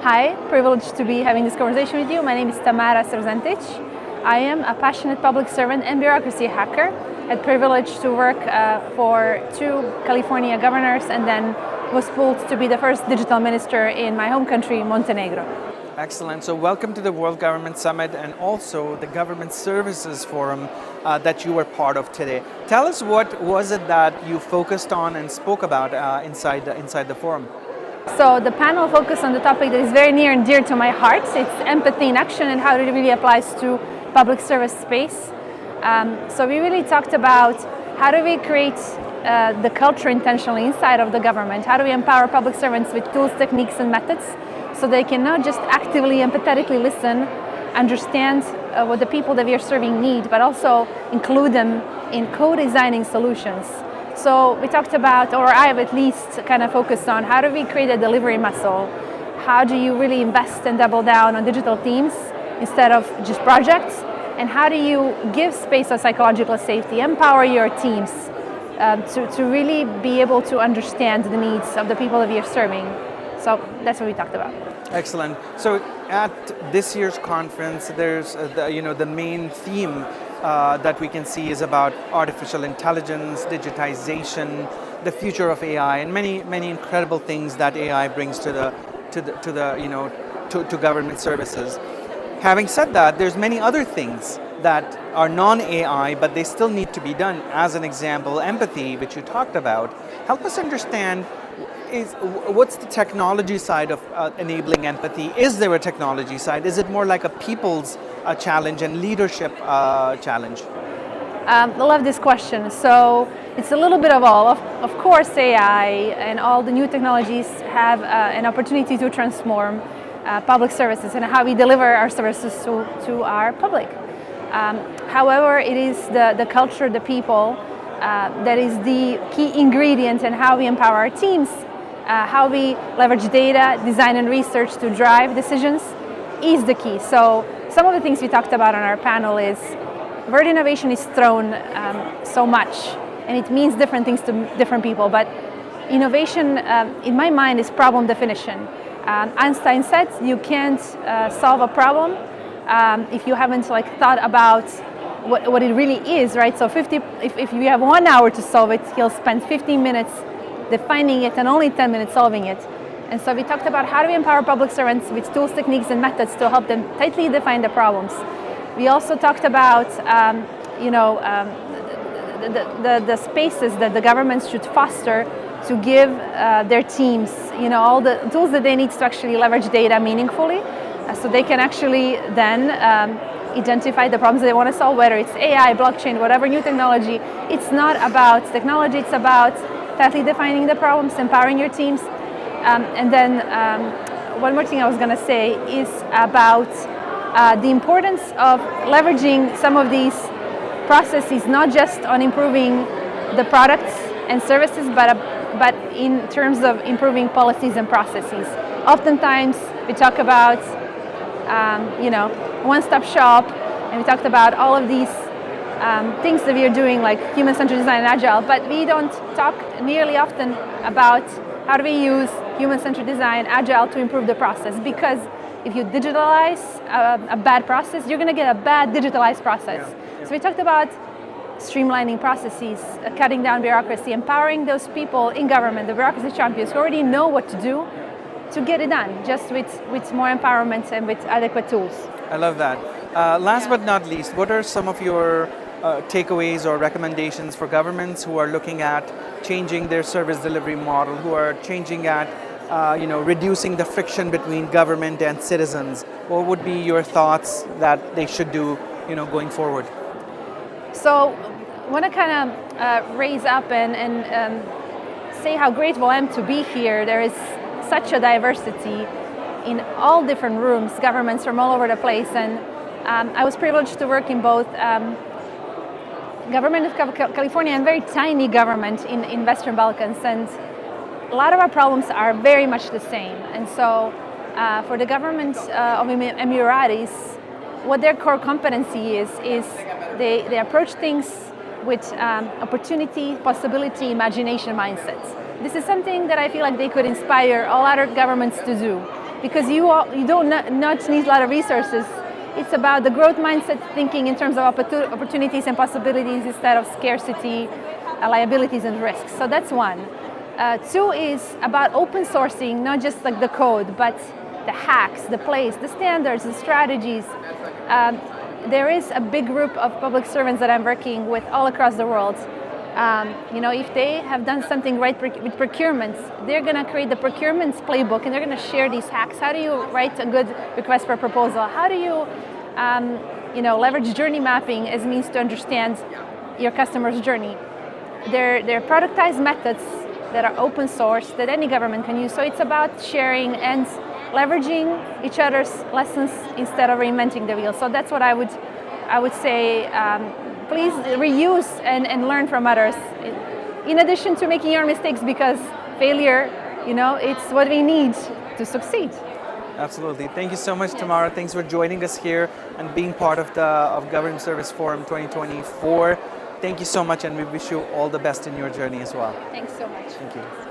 Hi, privileged to be having this conversation with you. My name is Tamara Srzentic. I am a passionate public servant and bureaucracy hacker. Had privileged to work for 2 California governors and then was pulled to be the first digital minister in my home country, Montenegro. Excellent. So welcome to the World Government Summit and also the Government Services Forum that you were part of today. Tell us, what was it that you focused on and spoke about inside the forum? So the panel focused on the topic that is very near and dear to my heart. It's empathy in action and how it really applies to public service space. So we really talked about how do we create the culture intentionally inside of the government? How do we empower public servants with tools, techniques, and methods so they can not just actively, empathetically listen, understand what the people that we are serving need, but also include them in co-designing solutions. So we talked about, or I have at least kind of focused on, how do we create a delivery muscle? How do you really invest and double down on digital teams instead of just projects? And how do you give space of psychological safety, empower your teams to really be able to understand the needs of the people that we are serving? So that's what we talked about. Excellent. So at this year's conference, there's the main theme that we can see is about artificial intelligence, digitization, the future of AI, and many incredible things that AI brings to government services. Having said that, there's many other things that are non-AI, but they still need to be done. As an example, empathy, which you talked about. Help us understand, what's the technology side of enabling empathy? Is there a technology side? Is it more like a people's challenge and leadership challenge? I love this question. So it's a little bit of all. Of course, AI and all the new technologies have an opportunity to transform public services and how we deliver our services to our public. However, it is the culture, the people, that is the key ingredient in how we empower our teams, how we leverage data, design and research to drive decisions is the key. So some of the things we talked about on our panel is word innovation is thrown so much and it means different things to different people, but innovation in my mind is problem definition. Einstein said you can't solve a problem if you haven't thought about what it really is, right? So if you have 1 hour to solve it, he'll spend 15 minutes defining it and only 10 minutes solving it. And so we talked about how do we empower public servants with tools, techniques, and methods to help them tightly define the problems. We also talked about the spaces that the governments should foster to give their teams all the tools that they need to actually leverage data meaningfully, so they can actually then identify the problems that they want to solve, whether it's AI, blockchain, whatever new technology. It's not about technology, it's about tightly defining the problems, empowering your teams. And then one more thing I was going to say is about the importance of leveraging some of these processes, not just on improving the products and services, but in terms of improving policies and processes. Oftentimes we talk about one-stop shop, and we talked about all of these things that we are doing, like human-centered design and agile, but we don't talk nearly often about how do we use human-centered design, agile, to improve the process. Because if you digitalize a bad process, you're going to get a bad digitalized process. Yeah. So we talked about streamlining processes, cutting down bureaucracy, empowering those people in government, the bureaucracy champions who already know what to do, to get it done, just with more empowerment and with adequate tools. I love that. Last but not least, what are some of your takeaways or recommendations for governments who are looking at changing their service delivery model, who are changing at reducing the friction between government and citizens? What would be your thoughts that they should do going forward? So I want to kind of raise up and say how grateful I am to be here. There is such a diversity in all different rooms, governments from all over the place, and I was privileged to work in both government of California and very tiny government in Western Balkans, and a lot of our problems are very much the same. And so for the government of Emiratis, what their core competency is they approach things with opportunity, possibility, imagination mindsets. This is something that I feel like they could inspire all other governments to do, because you don't not need a lot of resources. It's about the growth mindset, thinking in terms of opportunities and possibilities instead of scarcity, liabilities and risks. So that's one. Two is about open sourcing, not just like the code, but the hacks, the plays, the standards, the strategies. There is a big group of public servants that I'm working with all across the world. If they have done something right with procurements, they're going to create the procurements playbook and they're going to share these hacks. How do you write a good request for proposal? How do you, leverage journey mapping as means to understand your customer's journey? They're productized methods that are open source that any government can use. So it's about sharing and leveraging each other's lessons instead of reinventing the wheel. So that's what I would say. Please reuse and learn from others. In addition to making your mistakes, because failure, it's what we need to succeed. Absolutely. Thank you so much, Tamara. Thanks for joining us here and being part of the Government Service Forum 2024. Thank you so much, and we wish you all the best in your journey as well. Thanks so much. Thank you.